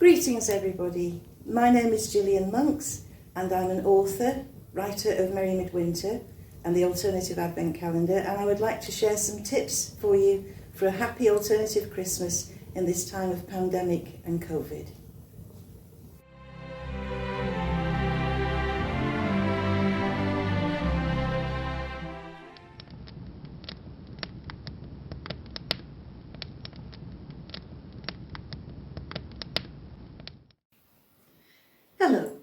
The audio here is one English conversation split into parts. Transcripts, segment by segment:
Greetings everybody, my name is Gillian and I'm an author, writer of Merry Midwinter and the Alternative Advent Calendar, and I would like to share some tips for you for a happy alternative Christmas in this time of pandemic and COVID. Hello.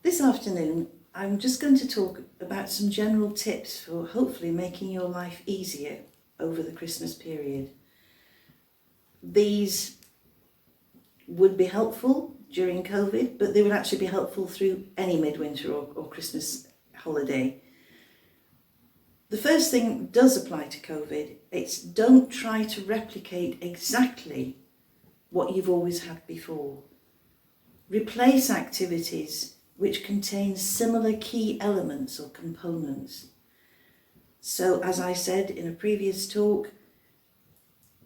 This afternoon I'm just going to talk about some general tips for hopefully making your life easier over the Christmas period. These would be helpful during COVID, but they would actually be helpful through any midwinter or Christmas holiday. The first thing does apply to COVID. It's don't try to replicate exactly what you've always had before. Replace activities which contain similar key elements or components. So, as I said in a previous talk,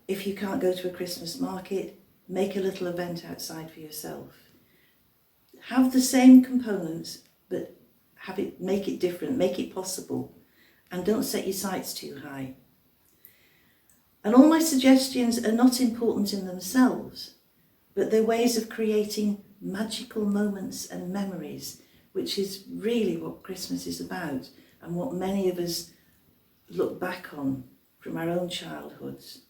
if you can't go to a Christmas market, make a little event outside for yourself. Have the same components, but make it different, make it possible, and don't set your sights too high. And all my suggestions are not important in themselves, but they're ways of creating magical moments and memories, which is really what Christmas is about and what many of us look back on from our own childhoods,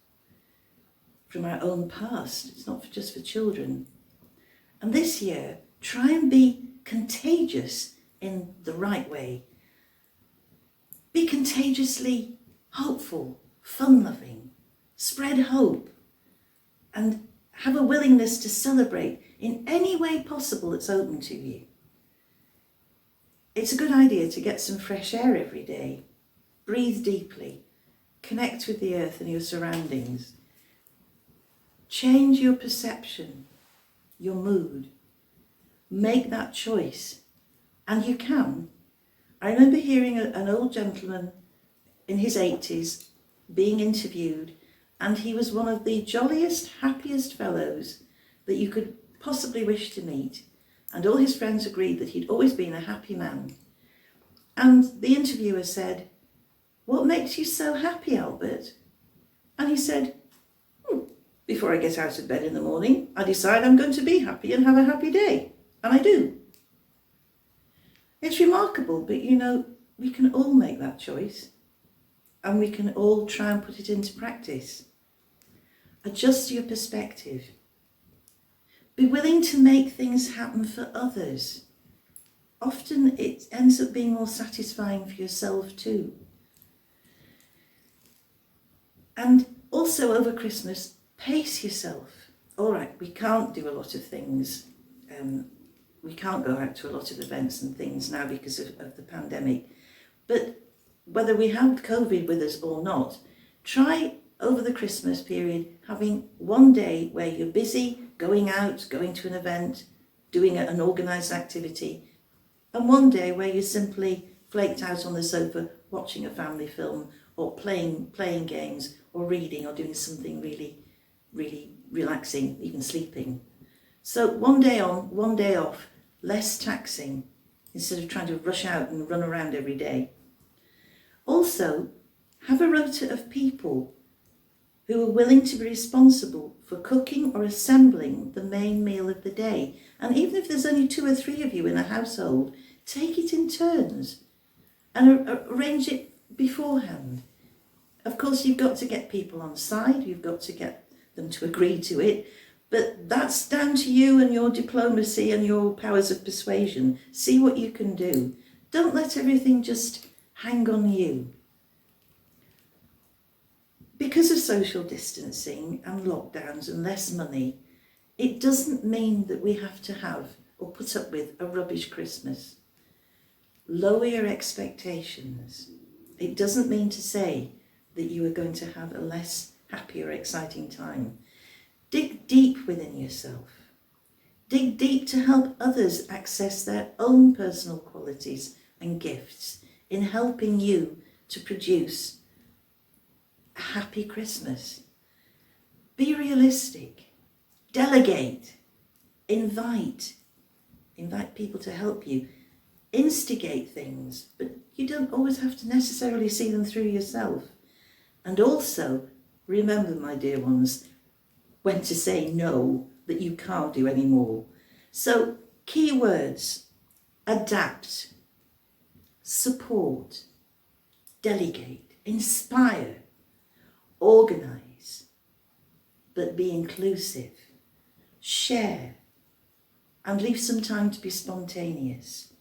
from our own past. It's not just for children. And this year, try and be contagious in the right way. Be contagiously hopeful, fun-loving, spread hope, and have a willingness to celebrate in any way possible that's open to you. It's a good idea to get some fresh air every day. Breathe deeply. Connect with the earth and your surroundings. Change your perception, your mood. Make that choice. And you can. I remember hearing an old gentleman in his 80s being interviewed, and he was one of the jolliest, happiest fellows that you could possibly wish to meet, and all his friends agreed that he'd always been a happy man. And the interviewer said, "What makes you so happy, Albert?" And he said, "Before I get out of bed in the morning, I decide I'm going to be happy and have a happy day, and I do." It's remarkable, but we can all make that choice, and we can all try and put it into practice. Adjust your perspective. Be willing to make things happen for others. Often it ends up being more satisfying for yourself too. And also over Christmas, pace yourself. All right, we can't do a lot of things. We can't go out to a lot of events and things now because of the pandemic. But whether we have COVID with us or not, try over the Christmas period having one day where you're busy, going out, going to an event, doing an organised activity, and one day where you're simply flaked out on the sofa watching a family film or playing games or reading or doing something really, really relaxing, even sleeping. So one day on, one day off, less taxing, instead of trying to rush out and run around every day. Also, have a rota of people who are willing to be responsible for cooking or assembling the main meal of the day. And even if there's only 2 or 3 of you in a household, take it in turns and arrange it beforehand. Of course, you've got to get people on side, you've got to get them to agree to it, but that's down to you and your diplomacy and your powers of persuasion. See what you can do. Don't let everything just hang on you. Because of social distancing and lockdowns and less money, it doesn't mean that we have to have or put up with a rubbish Christmas. Lower your expectations. It doesn't mean to say that you are going to have a less happy or exciting time. Dig deep within yourself. Dig deep to help others access their own personal qualities and gifts in helping you to produce a happy Christmas. Be realistic. Delegate. Invite people to help you. Instigate things, but you don't always have to necessarily see them through yourself. And also, remember, my dear ones, when to say no, that you can't do any more. So, key words: adapt, support, delegate, inspire, organise, but be inclusive, share, and leave some time to be spontaneous.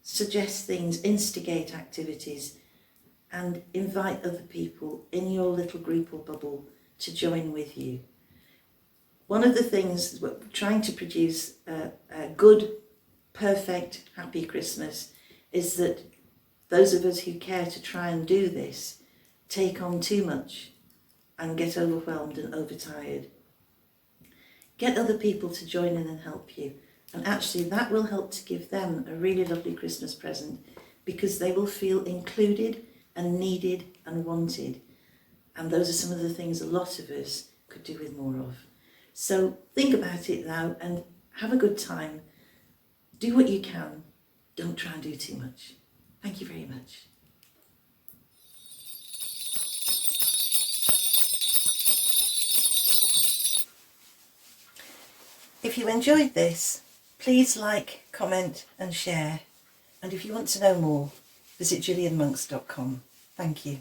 Suggest things, instigate activities, and invite other people in your little group or bubble to join with you. One of the things we're trying to produce a good, perfect, happy Christmas is that those of us who care to try and do this take on too much and get overwhelmed and overtired. Get other people to join in and help you. And actually that will help to give them a really lovely Christmas present, because they will feel included and needed and wanted. And those are some of the things a lot of us could do with more of. So think about it now and have a good time. Do what you can. Don't try and do too much. Thank you very much. If you enjoyed this, please like, comment and share. And if you want to know more, visit gillianmonks.com. Thank you.